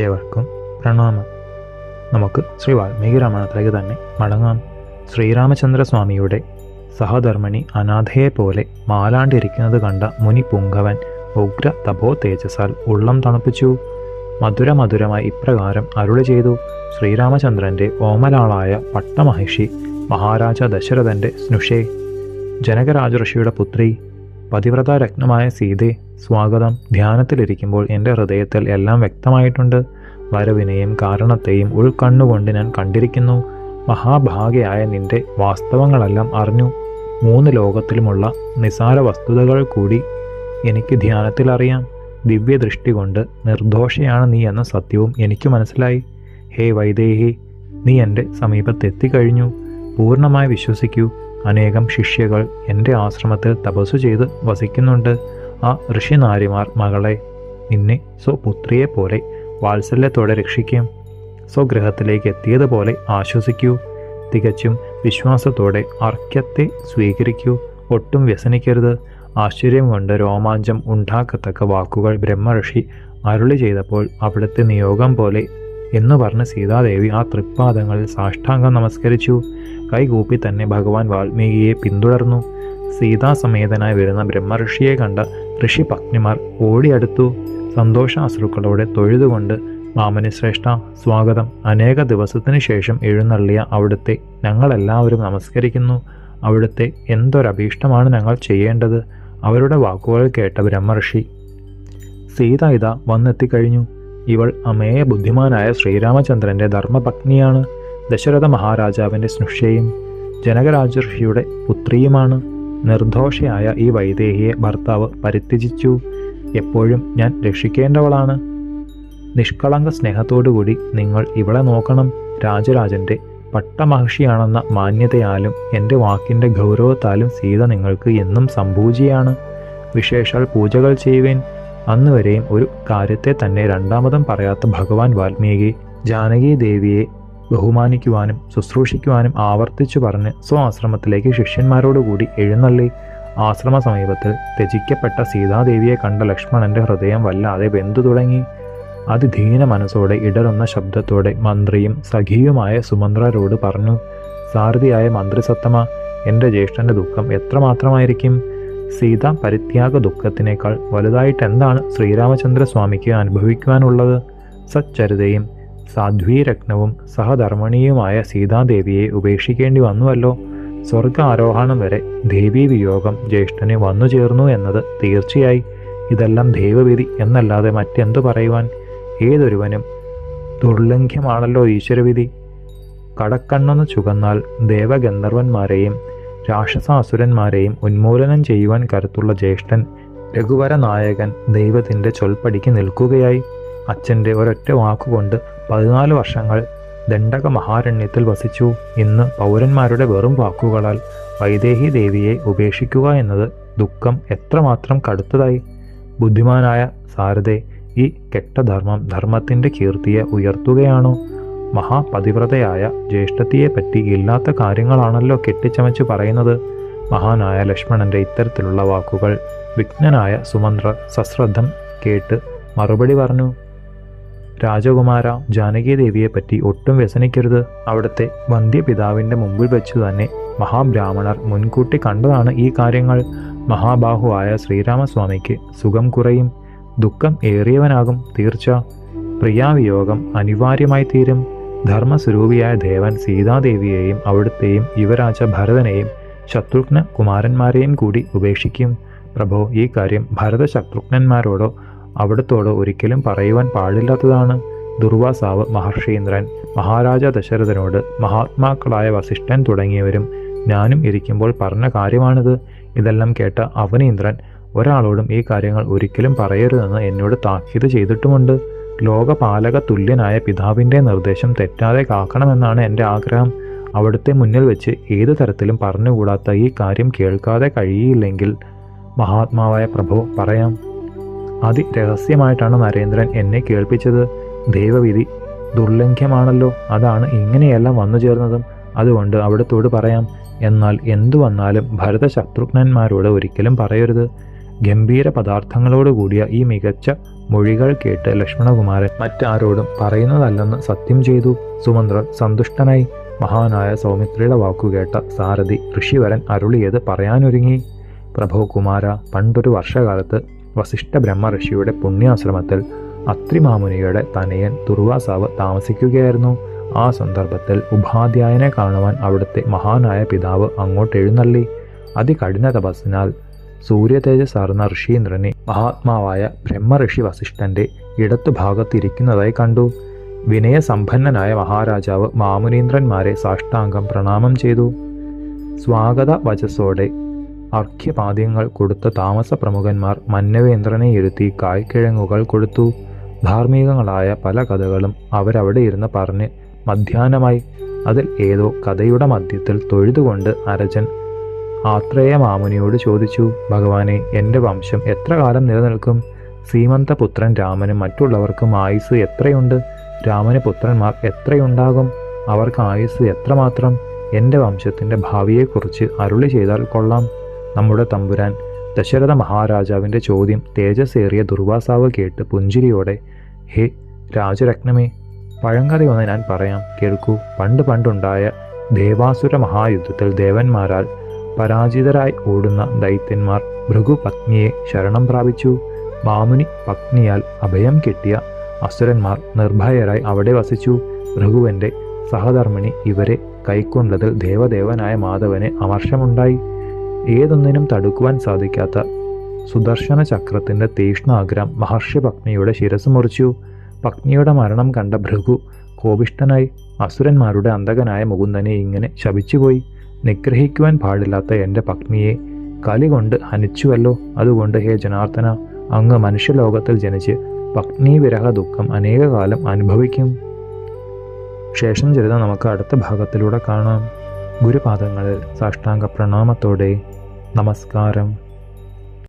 ഏവർക്കും പ്രണാമം. നമുക്ക് ശ്രീ വാൽമീകി രാമായണത്തിലേക്ക് തന്നെ മടങ്ങാം. ശ്രീരാമചന്ദ്രസ്വാമിയുടെ സഹധർമ്മിണി അനാഥയെപ്പോലെ മാലാണ്ടിരിക്കുന്നത് കണ്ട മുനി പുങ്കവൻ ഉഗ്ര തപോ തേജസാൽ ഉള്ളം തണുപ്പിച്ചു. മധുരമായി ഇപ്രകാരം അരുളി ചെയ്തു. ശ്രീരാമചന്ദ്രൻ്റെ ഓമലാളായ പട്ടമഹിഷി മഹാരാജ ദശരഥൻ്റെ സ്നുഷേ, ജനകരാജ പുത്രി, പതിവ്രത രത്നമായ സീതേ, സ്വാഗതം. ധ്യാനത്തിലിരിക്കുമ്പോൾ എൻ്റെ ഹൃദയത്തിൽ എല്ലാം വ്യക്തമായിട്ടുണ്ട്. വരവിനെയും കാരണത്തെയും ഉൾക്കണ്ണുകൊണ്ട് ഞാൻ കണ്ടിരിക്കുന്നു. മഹാഭാഗ്യയായ നിന്റെ വാസ്തവങ്ങളെല്ലാം അറിഞ്ഞു. 3 ലോകത്തിലുമുള്ള നിസാര വസ്തുതകൾ കൂടി എനിക്ക് ധ്യാനത്തിൽ അറിയാം. ദിവ്യദൃഷ്ടി കൊണ്ട് നിർദോഷയാണ് നീ എന്ന സത്യവും എനിക്ക് മനസ്സിലായി. ഹേ വൈദേഹി, നീ എൻ്റെ സമീപത്തെത്തിക്കഴിഞ്ഞു. പൂർണ്ണമായി വിശ്വസിക്കൂ. അനേകം ശിഷ്യകൾ എൻ്റെ ആശ്രമത്തിൽ തപസ്സു ചെയ്ത് വസിക്കുന്നുണ്ട്. ആ ഋഷിനാരിമാർ മകളെ, നിന്നെ സ്വപുത്രിയെപ്പോലെ വാത്സല്യത്തോടെ രക്ഷിക്കും. സ്വഗൃഹത്തിലേക്ക് എത്തിയതുപോലെ ആശ്വസിക്കൂ. തികച്ചും വിശ്വാസത്തോടെ അർഘ്യത്തെ സ്വീകരിക്കൂ. ഒട്ടും വ്യസനിക്കരുത്. ആശ്ചര്യം കൊണ്ട് രോമാഞ്ചം ഉണ്ടാക്കത്തക്ക വാക്കുകൾ ബ്രഹ്മഋഷി അരുളി ചെയ്തപ്പോൾ അവിടുത്തെ നിയോഗം പോലെ എന്ന് പറഞ്ഞ് സീതാദേവി ആ തൃപ്പാദങ്ങളിൽ സാഷ്ടാംഗം നമസ്കരിച്ചു. കൈകൂപ്പി തന്നെ ഭഗവാൻ വാൽമീകിയെ പിന്തുടർന്നു. സീതാസമേതനായി വരുന്ന ബ്രഹ്മഋഷിയെ കണ്ട ഋഷിപത്നിമാർ ഓടിയടുത്തു. സന്തോഷാശ്രുക്കളോടെ തൊഴുതുകൊണ്ട്, മാമനി ശ്രേഷ്ഠ, സ്വാഗതം. അനേക ദിവസത്തിനു ശേഷം എഴുന്നള്ളിയ അവിടുത്തെ ഞങ്ങളെല്ലാവരും നമസ്കരിക്കുന്നു. അവിടുത്തെ എന്തൊരഭീഷ്ടമാണ് ഞങ്ങൾ ചെയ്യേണ്ടത്? അവരുടെ വാക്കുകൾ കേട്ട ബ്രഹ്മഋഷി, സീത ഇതാ വന്നെത്തിക്കഴിഞ്ഞു. ഇവൾ അമേയ ബുദ്ധിമാനായ ശ്രീരാമചന്ദ്രൻ്റെ ധർമ്മപത്നിയാണ്. ദശരഥ മഹാരാജാവിൻ്റെ സ്നുഷയും ജനകരാജർഷിയുടെ പുത്രിയുമാണ്. നിർദോഷയായ ഈ വൈദേഹിയെ ഭർത്താവ് പരിത്യജിച്ചു. എപ്പോഴും ഞാൻ രക്ഷിക്കേണ്ടവളാണ്. നിഷ്കളങ്ക സ്നേഹത്തോടുകൂടി നിങ്ങൾ ഇവളെ നോക്കണം. രാജരാജൻ്റെ പട്ടമഹിഷിയാണെന്ന മാന്യതയാലും എൻ്റെ വാക്കിൻ്റെ ഗൗരവത്താലും സീത നിങ്ങൾക്ക് എന്നും സംപൂജിയാണ്. വിശേഷാൽ പൂജകൾ ചെയ്യുവേൻ. അന്നുവരെയും ഒരു കാര്യത്തെ തന്നെ രണ്ടാമതും പറയാത്ത ഭഗവാൻ വാൽമീകി ജാനകി ദേവിയെ ബഹുമാനിക്കുവാനും ശുശ്രൂഷിക്കുവാനും ആവർത്തിച്ചു പറഞ്ഞ് സ്വആശ്രമത്തിലേക്ക് ശിഷ്യന്മാരോടുകൂടി എഴുന്നള്ളി. ആശ്രമ സമീപത്തിൽ ത്യജിക്കപ്പെട്ട സീതാദേവിയെ കണ്ട ലക്ഷ്മണന്റെ ഹൃദയം വല്ലാതെ വെന്തു തുടങ്ങി. അതിധീന മനസ്സോടെ ഇടറുന്ന ശബ്ദത്തോടെ മന്ത്രിയും സഖിയുമായ സുമന്ത്രരോട് പറഞ്ഞു, സാരഥിയായ മന്ത്രിസത്തമ, എൻ്റെ ജ്യേഷ്ഠൻ്റെ ദുഃഖം എത്രമാത്രമായിരിക്കും? സീത പരിത്യാഗ ദുഃഖത്തിനേക്കാൾ വലുതായിട്ട് എന്താണ് ശ്രീരാമചന്ദ്രസ്വാമിക്ക് അനുഭവിക്കുവാനുള്ളത്? സച്ചരിതയും സാധ്വീരത്നവും സഹധർമ്മിണിയുമായ സീതാദേവിയെ ഉപേക്ഷിക്കേണ്ടി വന്നുവല്ലോ. സ്വർഗ ആരോഹണം വരെ ദേവീ വിയോഗം ജ്യേഷ്ഠന് വന്നു ചേർന്നു എന്നത് തീർച്ചയായി. ഇതെല്ലാം ദൈവവിധി എന്നല്ലാതെ മറ്റെന്തു പറയുവാൻ? ഏതൊരുവനും ദുർലംഘ്യമാണല്ലോ ഈശ്വരവിധി. കടക്കണ്ണെന്ന് ചുകന്നാൽ ദേവഗന്ധർവന്മാരെയും രാക്ഷസാസുരന്മാരെയും ഉന്മൂലനം ചെയ്യുവാൻ കരുത്തുള്ള ജ്യേഷ്ഠൻ രഘുവര നായകൻ ദൈവത്തിൻ്റെ ചൊൽപ്പടിക്ക് നിൽക്കുകയായി. അച്ഛൻ്റെ ഒരൊറ്റ വാക്കുകൊണ്ട് 14 വർഷങ്ങൾ ദണ്ഡക മഹാരണ്യത്തിൽ വസിച്ചു. ഇന്ന് പൗരന്മാരുടെ വെറും വാക്കുകളാൽ വൈദേഹി ദേവിയെ ഉപേക്ഷിക്കുക എന്നത് ദുഃഖം എത്രമാത്രം കടുത്തതായി. ബുദ്ധിമാനായ സാരഥേ, ഈ കെട്ടധർമ്മം ധർമ്മത്തിൻ്റെ കീർത്തിയെ ഉയർത്തുകയാണോ? മഹാപതിവ്രതയായ ജ്യേഷ്ഠത്തിയെപ്പറ്റി ഇല്ലാത്ത കാര്യങ്ങളാണല്ലോ കെട്ടിച്ചമച്ചു പറയുന്നത്. മഹാനായ ലക്ഷ്മണന്റെ ഇത്തരത്തിലുള്ള വാക്കുകൾ വിഘ്നനായ സുമന്ത്ര സശ്രദ്ധം കേട്ട് മറുപടി പറഞ്ഞു, രാജകുമാര, ജാനകി ദേവിയെപ്പറ്റി ഒട്ടും വ്യസനിക്കരുത്. അവിടുത്തെ വന്ധ്യപിതാവിൻ്റെ മുമ്പിൽ വെച്ചു തന്നെ മഹാബ്രാഹ്മണർ മുൻകൂട്ടി കണ്ടതാണ് ഈ കാര്യങ്ങൾ. മഹാബാഹുവായ ശ്രീരാമസ്വാമിക്ക് സുഖം കുറയും, ദുഃഖം ഏറിയവനാകും തീർച്ച. പ്രിയാവിയോഗം അനിവാര്യമായി തീരും. ധർമ്മസ്വരൂപിയായ ദേവൻ സീതാദേവിയെയും അവിടുത്തെയും യുവരാജ ഭരതനെയും ശത്രുഘ്ന കുമാരന്മാരെയും കൂടി ഉപേക്ഷിക്കും. പ്രഭോ, ഈ കാര്യം ഭരത ശത്രുഘ്നന്മാരോടോ അവിടുത്തോടോ ഒരിക്കലും പറയുവാൻ പാടില്ലാത്തതാണ്. ദുർവാസാവ്, മഹർഷീന്ദ്രൻ, മഹാരാജ ദശരഥനോട് മഹാത്മാക്കളായ വസിഷ്ഠൻ തുടങ്ങിയവരും ഞാനും ഇരിക്കുമ്പോൾ പറഞ്ഞ കാര്യമാണിത്. ഇതെല്ലാം കേട്ട അവനീന്ദ്രൻ ഒരാളോടും ഈ കാര്യങ്ങൾ ഒരിക്കലും പറയരുതെന്ന് എന്നോട് താക്കീത് ചെയ്തിട്ടുമുണ്ട്. ലോകപാലക തുല്യനായ പിതാവിൻ്റെ നിർദ്ദേശം തെറ്റാതെ കാക്കണമെന്നാണ് എൻ്റെ ആഗ്രഹം. അവിടുത്തെ മുന്നിൽ വെച്ച് ഏതു തരത്തിലും പറഞ്ഞുകൂടാത്ത ഈ കാര്യം കേൾക്കാതെ കഴിയില്ലെങ്കിൽ മഹാത്മാവായ പ്രഭു പറയാം. അതിരഹസ്യമായിട്ടാണ് നരേന്ദ്രൻ എന്നെ കേൾപ്പിച്ചത്. ദൈവവിധി ദുർലംഘ്യമാണല്ലോ, അതാണ് ഇങ്ങനെയെല്ലാം വന്നു ചേർന്നതും. അതുകൊണ്ട് അവിടുത്തോട് പറയാം. എന്നാൽ എന്തു വന്നാലും ഭരത ശത്രുഘ്നന്മാരോട് ഒരിക്കലും പറയരുത്. ഗംഭീര പദാർത്ഥങ്ങളോടുകൂടിയ ഈ മികച്ച മൊഴികൾ കേട്ട് ലക്ഷ്മണകുമാരൻ മറ്റാരോടും പറയുന്നതല്ലെന്ന് സത്യം ചെയ്തു. സുമന്ത്രൻ സന്തുഷ്ടനായി. മഹാനായ സൗമിത്രിയുടെ വാക്കുകേട്ട സാരഥി ഋഷിവരൻ അരുളിയത് പറയാനൊരുങ്ങി. പ്രഭോ കുമാര, പണ്ടൊരു വർഷകാലത്ത് വസിഷ്ഠ ബ്രഹ്മഋഷിയുടെ പുണ്യാശ്രമത്തിൽ അത്രിമാമുനിയുടെ തനയൻ ദുർവാസാവ് താമസിക്കുകയായിരുന്നു. ആ സന്ദർഭത്തിൽ ഉപാധ്യായനെ കാണുവാൻ അവിടുത്തെ മഹാനായ പിതാവ് അങ്ങോട്ട് എഴുന്നള്ളി. അതികഠിന തപസ്സിനാൽ സൂര്യതേജസ്സാർന്ന ഋഷീന്ദ്രനെ മഹാത്മാവായ ബ്രഹ്മഋഷി വസിഷ്ഠന്റെ ഇടത്തുഭാഗത്തിരിക്കുന്നതായി കണ്ടു. വിനയസമ്പന്നനായ മഹാരാജാവ് മാമുനീന്ദ്രന്മാരെ സാഷ്ടാംഗം പ്രണാമം ചെയ്തു. സ്വാഗത വചസ്സോടെ അർഘ്യപാദ്യങ്ങൾ കൊടുത്ത താമസ പ്രമുഖന്മാർ മന്നവേന്ദ്രനെ ഇരുത്തി കായ്ക്കിഴങ്ങുകൾ കൊടുത്തു. ധാർമ്മികങ്ങളായ പല കഥകളും അവരവിടെ ഇരുന്ന് പറഞ്ഞ് മധ്യാഹ്നമായി. അതിൽ ഏതോ കഥയുടെ മധ്യത്തിൽ തൊഴുതുകൊണ്ട് അരജൻ ആത്രേയ മാമുനിയോട് ചോദിച്ചു, ഭഗവാനെ, എൻ്റെ വംശം എത്ര കാലം നിലനിൽക്കും? സീമന്തപുത്രൻ രാമനും മറ്റുള്ളവർക്കും ആയുസ് എത്രയുണ്ട്? രാമന് പുത്രന്മാർ എത്രയുണ്ടാകും? അവർക്ക് ആയുസ് എത്രമാത്രം? എൻ്റെ വംശത്തിൻ്റെ ഭാവിയെക്കുറിച്ച് അരുളി ചെയ്താൽ കൊള്ളാം. നമ്മുടെ തമ്പുരാൻ ദശരഥ മഹാരാജാവിൻ്റെ ചോദ്യം തേജസ്സേറിയ ദുർവാസാവ് കേട്ട് പുഞ്ചിരിയോടെ, ഹേ രാജരത്നമേ, പഴങ്കഥയൊന്ന് ഞാൻ പറയാം, കേൾക്കൂ. പണ്ടുണ്ടായ ദേവാസുര മഹായുദ്ധത്തിൽ ദേവന്മാരാൽ പരാജിതരായി ഓടുന്ന ദൈത്യന്മാർ ഭൃഗു പത്നിയെ ശരണം പ്രാപിച്ചു. മാമുനി പത്നിയാൽ അഭയം കിട്ടിയ അസുരന്മാർ നിർഭയരായി അവിടെ വസിച്ചു. ഭൃഗുവിൻ്റെ സഹധർമ്മിണി ഇവരെ കൈക്കൊണ്ടതിൽ ദേവദേവനായ മാധവന് അമർഷമുണ്ടായി. ഏതൊന്നിനും തടുക്കുവാൻ സാധിക്കാത്ത സുദർശന ചക്രത്തിൻ്റെ തീക്ഷ്ണാഗ്രം മഹർഷി പത്നിയുടെ ശിരസ് മുറിച്ചു. പത്നിയുടെ മരണം കണ്ട ഭൃഗു കോപിഷ്ഠനായി അസുരന്മാരുടെ അന്തകനായ മുകുന്ദനെ ഇങ്ങനെ ശപിച്ചുപോയി. നിഗ്രഹിക്കുവാൻ പാടില്ലാത്ത എൻ്റെ പത്നിയെ കലി കൊണ്ട് ഹനിച്ചുവല്ലോ. അതുകൊണ്ട് ഹേ ജനാർദ്ദന, അങ്ങ് മനുഷ്യലോകത്തിൽ ജനിച്ച് പത്നി വിരഹ ദുഃഖം അനേകകാലം അനുഭവിക്കും. ശേഷം ചരിതം നമുക്ക് അടുത്ത ഭാഗത്തിലൂടെ കാണാം. ഗുരുപാദങ്ങളിൽ സാഷ്ടാംഗ പ്രണാമത്തോടെ നമസ്കാരം.